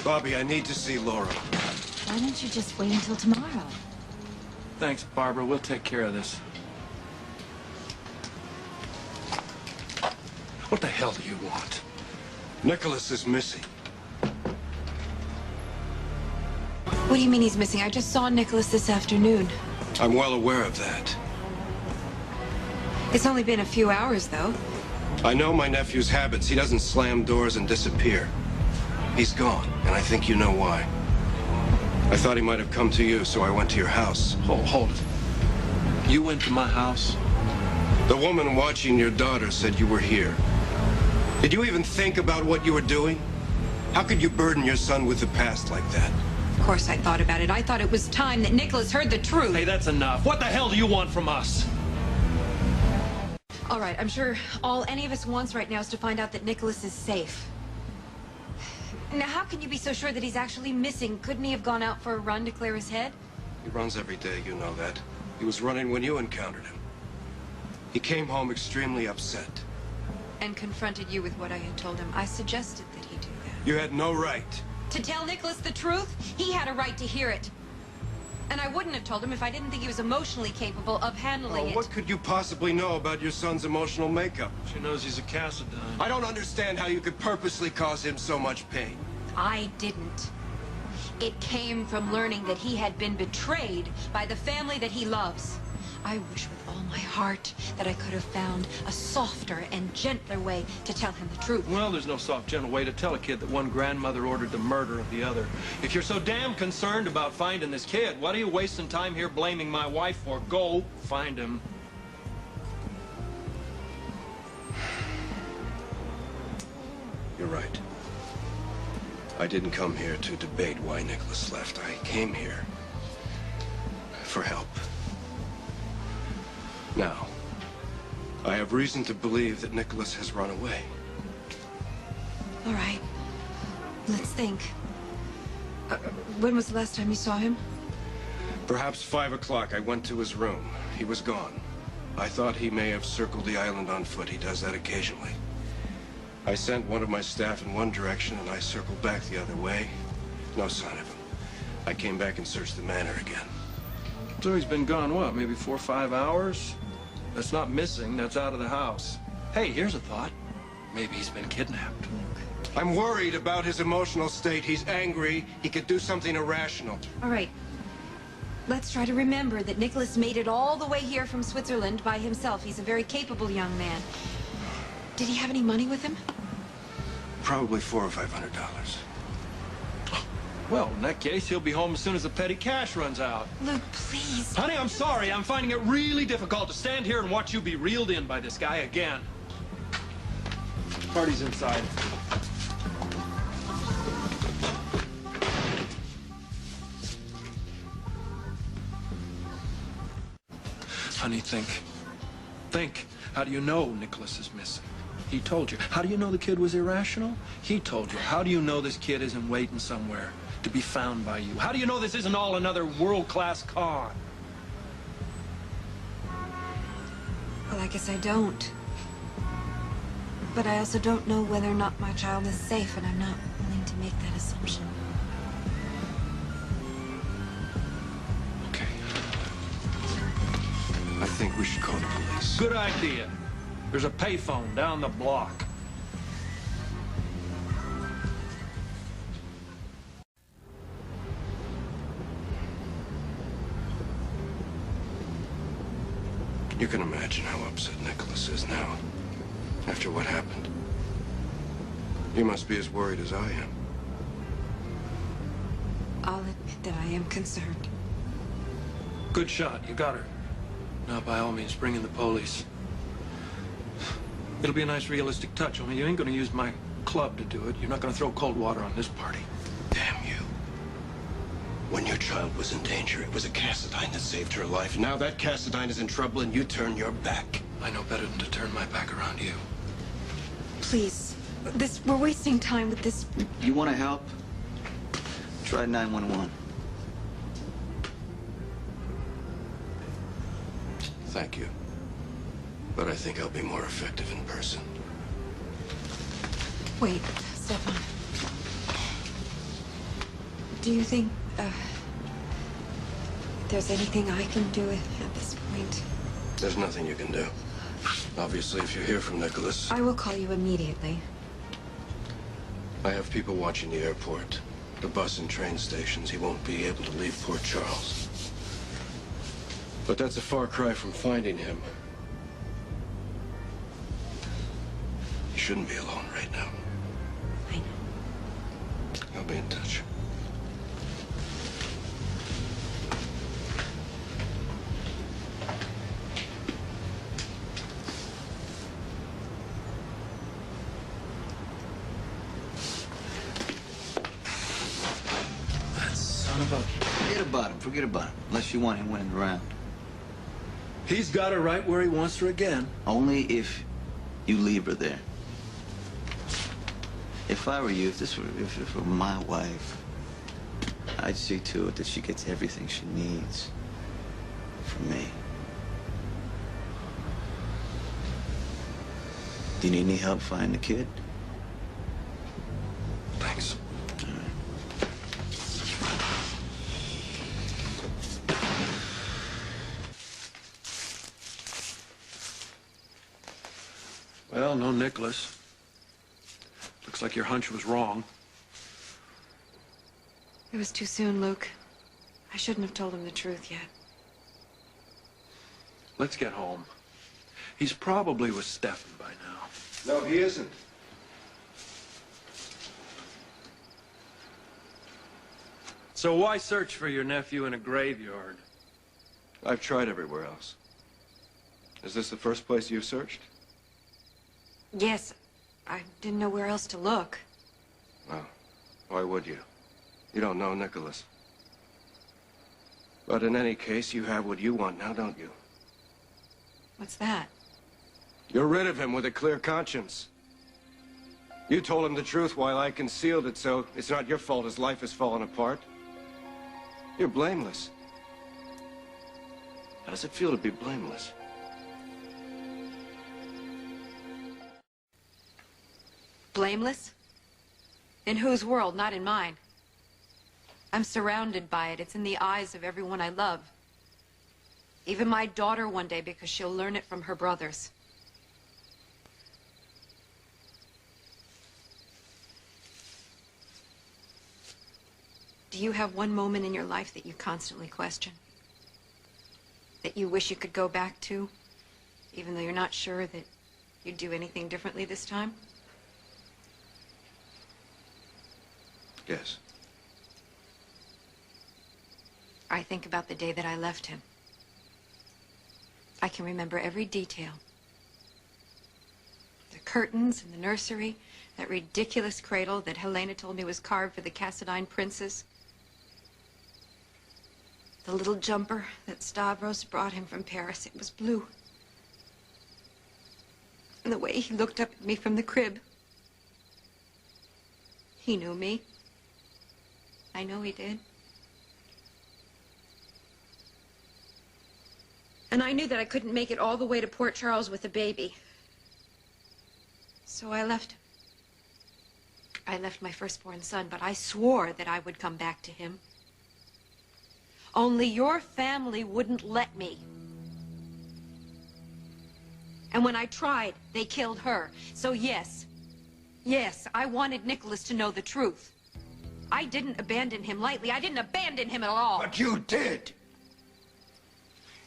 Bobby, I need to see Laura. Why don't you just wait until tomorrow? Thanks, Barbara. We'll take care of this. What the hell do you want? Nicholas is missing. What do you mean he's missing? I just saw Nicholas this afternoon. I'm well aware of that. It's only been a few hours, though. I know my nephew's habits. He doesn't slam doors and disappear. He's gone, and I think you know why. I thought he might have come to you, so I went to your house. Hold it. You went to my house? The woman watching your daughter said you were here. Did you even think about what you were doing? How could you burden your son with the past like that? Of course I thought about it. I thought it was time that Nicholas heard the truth. Hey, that's enough. What the hell do you want from us? All right, I'm sure all any of us wants right now is to find out that Nicholas is safe. Now, how can you be so sure that he's actually missing? Couldn't he have gone out for a run to clear his head? He runs every day, you know that. He was running when you encountered him. He came home extremely upset. And confronted you with what I had told him. I suggested that he do that. You had no right. To tell Nicholas the truth? He had a right to hear it. And I wouldn't have told him if I didn't think he was emotionally capable of handling it. What could you possibly know about your son's emotional makeup? She knows he's a Cassadine. I don't understand how you could purposely cause him so much pain. I didn't. It came from learning that he had been betrayed by the family that he loves. I wish with all my heart that I could have found a softer and gentler way to tell him the truth. Well, there's no soft, gentle way to tell a kid that one grandmother ordered the murder of the other. If you're so damn concerned about finding this kid, what are you wasting time here blaming my wife for? Go find him. You're right. I didn't come here to debate why Nicholas left. I came here for help. Now, I have reason to believe that Nicholas has run away. All right. Let's think. When was the last time you saw him? Perhaps 5 o'clock. I went to his room. He was gone. I thought he may have circled the island on foot. He does that occasionally. I sent one of my staff in one direction, and I circled back the other way. No sign of him. I came back and searched the manor again. So he's been gone, what, maybe 4 or 5 hours? That's not missing, that's out of the house. Hey, here's a thought. Maybe he's been kidnapped. I'm worried about his emotional state. He's angry. He could do something irrational. All right. Let's try to remember that Nicholas made it all the way here from Switzerland by himself. He's a very capable young man. Did he have any money with him? Probably $400 or $500. Well, in that case, he'll be home as soon as the petty cash runs out. Luke, please. Honey, I'm sorry. I'm finding it really difficult to stand here and watch you be reeled in by this guy again. Party's inside. Honey, think. Think. How do you know Nicholas is missing? He told you. How do you know the kid was irrational? He told you. How do you know this kid isn't waiting somewhere to be found by you? How do you know this isn't all another world-class con? Well, I guess I don't. But I also don't know whether or not my child is safe, and I'm not willing to make that assumption. Okay. I think we should call the police. Good idea. There's a payphone down the block. You can imagine how upset Nicholas is now, after what happened. You must be as worried as I am. I'll admit that I am concerned. Good shot. You got her. Now, by all means, bring in the police. It'll be a nice, realistic touch, only you ain't gonna use my club to do it. You're not gonna throw cold water on this party. Damn you. When your child was in danger, it was a Cassadine that saved her life. Now that Cassadine is in trouble and you turn your back. I know better than to turn my back around you. Please. We're wasting time with this. You want to help? Try 911. Thank you. But I think I'll be more effective in person. Wait, Stefan. Do you think, there's anything I can do at this point? There's nothing you can do. Obviously, if you hear from Nicholas... I will call you immediately. I have people watching the airport, the bus and train stations. He won't be able to leave Port Charles. But that's a far cry from finding him. You shouldn't be alone right now. I know. I'll be in touch. Forget about him, unless you want him winning the round. He's got her right where he wants her again. Only if you leave her there. If I were you, if it were my wife, I'd see to it that she gets everything she needs from me. Do you need any help finding the kid? Thanks. Well, no Nicholas. Looks like your hunch was wrong. It was too soon, Luke. I shouldn't have told him the truth yet. Let's get home. He's probably with Stefan by now. No, he isn't. So why search for your nephew in a graveyard? I've tried everywhere else. Is this the first place you've searched? Yes, I didn't know where else to look. Well, why would you? You don't know Nicholas. But in any case, you have what you want now, don't you? What's that? You're rid of him with a clear conscience. You told him the truth while I concealed it, so it's not your fault his life has fallen apart. You're blameless. How does it feel to be blameless? Blameless? In whose world? Not in mine. I'm surrounded by it. It's in the eyes of everyone I love. Even my daughter one day, because she'll learn it from her brothers. Do you have one moment in your life that you constantly question? That you wish you could go back to, even though you're not sure that you'd do anything differently this time? Yes. I think about the day that I left him. I can remember every detail. The curtains in the nursery, that ridiculous cradle that Helena told me was carved for the Cassadine princes. The little jumper that Stavros brought him from Paris, it was blue. And the way he looked up at me from the crib. He knew me. I know he did. And I knew that I couldn't make it all the way to Port Charles with a baby. So I left him. I left my firstborn son, but I swore that I would come back to him. Only your family wouldn't let me. And when I tried, they killed her. So yes, I wanted Nicholas to know the truth. I didn't abandon him lightly. I didn't abandon him at all. But you did.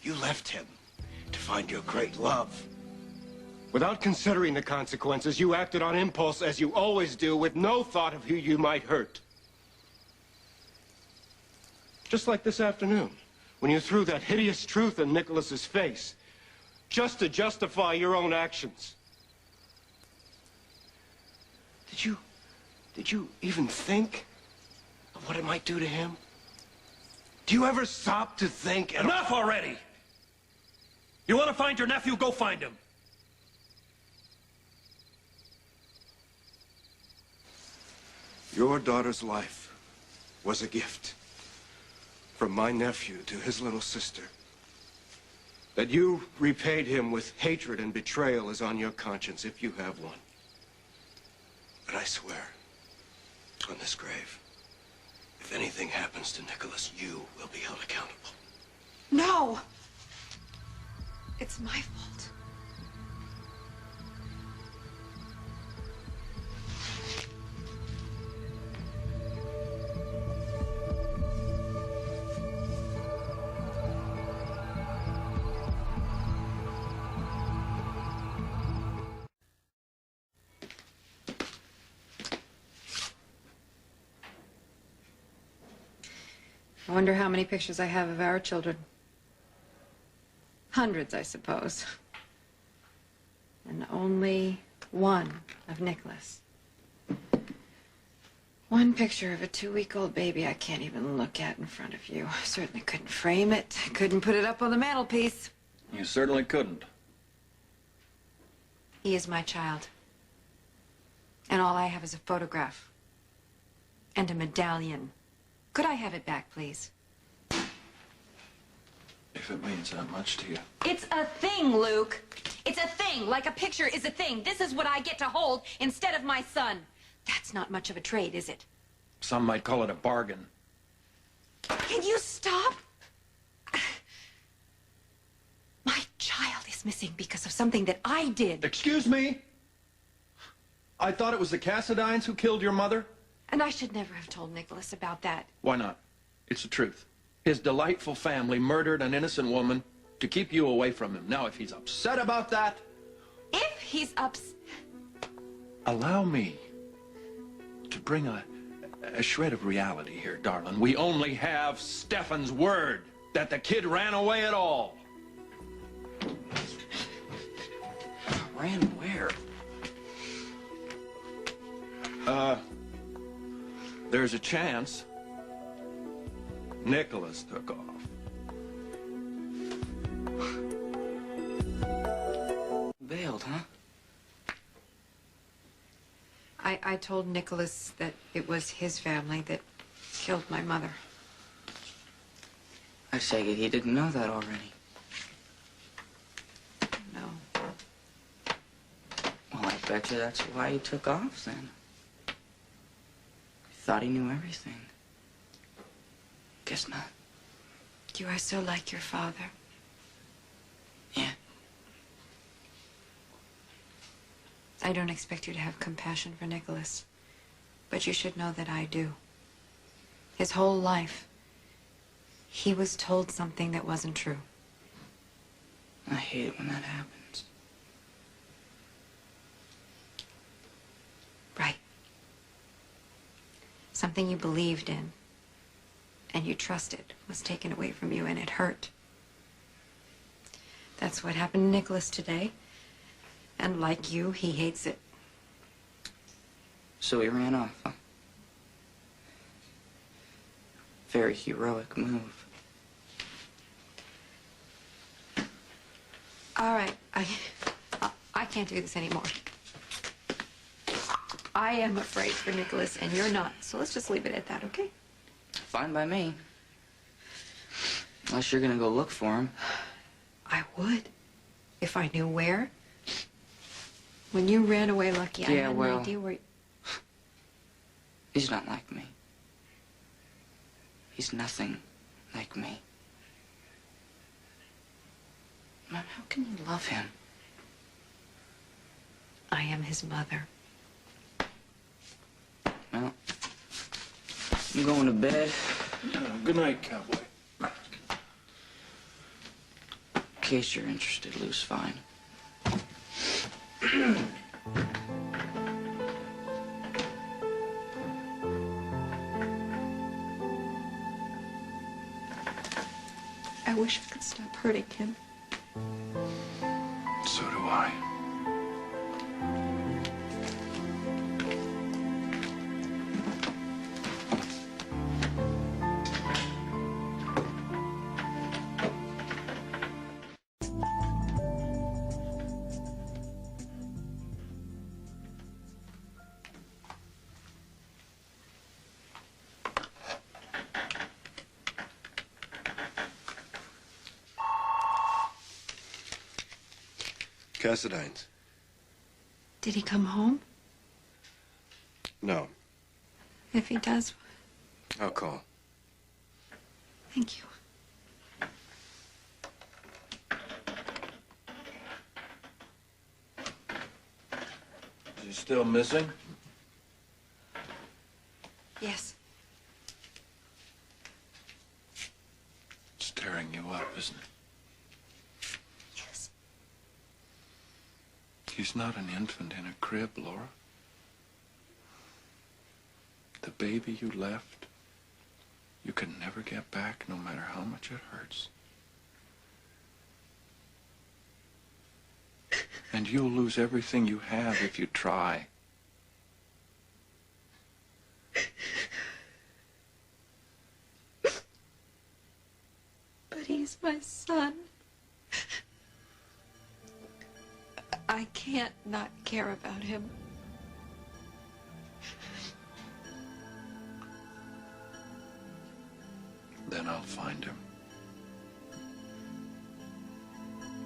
You left him to find your great love. Without considering the consequences, you acted on impulse as you always do, with no thought of who you might hurt. Just like this afternoon, when you threw that hideous truth in Nicholas's face, just to justify your own actions. Did you even think of what it might do to him? Do you ever stop to think? Enough already! You want to find your nephew? Go find him. Your daughter's life was a gift from my nephew to his little sister. That you repaid him with hatred and betrayal is on your conscience, if you have one. But I swear, on this grave, If anything happens to Nicholas, you will be held accountable. No! It's my fault. I wonder how many pictures I have of our children. Hundreds, I suppose. And only one of Nicholas. One picture of a 2-week-old baby I can't even look at in front of you. I certainly couldn't frame it. Couldn't put it up on the mantelpiece. You certainly couldn't. He is my child. And all I have is a photograph. And a medallion. Could I have it back, please? If it means that much to you. It's a thing, Luke. It's a thing, like a picture is a thing. This is what I get to hold instead of my son. That's not much of a trade, is it? Some might call it a bargain. Can you stop? My child is missing because of something that I did. Excuse me? I thought it was the Cassadines who killed your mother? And I should never have told Nicholas about that. Why not? It's the truth. His delightful family murdered an innocent woman to keep you away from him. Now, if he's upset about that... If he's upset... Allow me to bring a shred of reality here, darling. We only have Stefan's word that the kid ran away at all. Ran where? There's a chance Nicholas took off. Bailed, huh? I told Nicholas that it was his family that killed my mother. I take it he didn't know that already. No. Well, I bet you that's why he took off then. He thought he knew everything. Guess not. You are so like your father. Yeah. I don't expect you to have compassion for Nicholas, but you should know that I do. His whole life, he was told something that wasn't true. I hate it when that happens. Right. Something you believed in and you trusted was taken away from you, and it hurt. That's what happened to Nicholas today. And like you, he hates it. So he ran off, huh? Very heroic move. All right, I can't do this anymore. I am afraid for Nicholas, and you're not. So let's just leave it at that, okay? Fine by me. Unless you're gonna go look for him. I would, if I knew where. When you ran away, Lucky, I had an idea where... He's not like me. He's nothing like me. Mom, how can you love him? I am his mother. Well, I'm going to bed. Good night, cowboy. In case you're interested, Lou's fine. I wish I could stop hurting him. So do I. Cassadines. Did he come home? No. If he does, I'll call. Thank you. Is he still missing? Yes. It's tearing you up, isn't it? Yes. He's not an infant in a crib, Laura. The baby you left, you can never get back, no matter how much it hurts. And you'll lose everything you have if you try. But he's my son. I can't not care about him. Then I'll find him.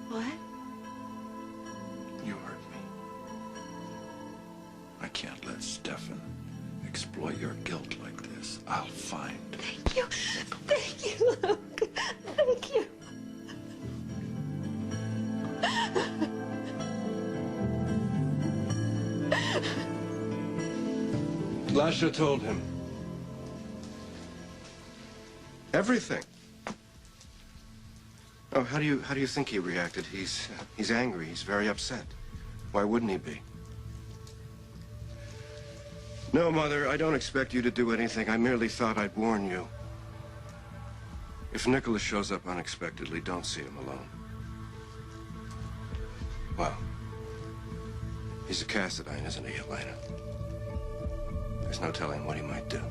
What? You hurt me. I can't let Stefan exploit your guilt like this. I'll find. Thank you. Thank you, Luke. Thank you. Lasha told him. Everything. Oh, how do you think he reacted? He's angry. He's very upset. Why wouldn't he be? No, Mother, I don't expect you to do anything. I merely thought I'd warn you. If Nicholas shows up unexpectedly, don't see him alone. Well, he's a Cassadine, isn't he, Elena? There's no telling what he might do.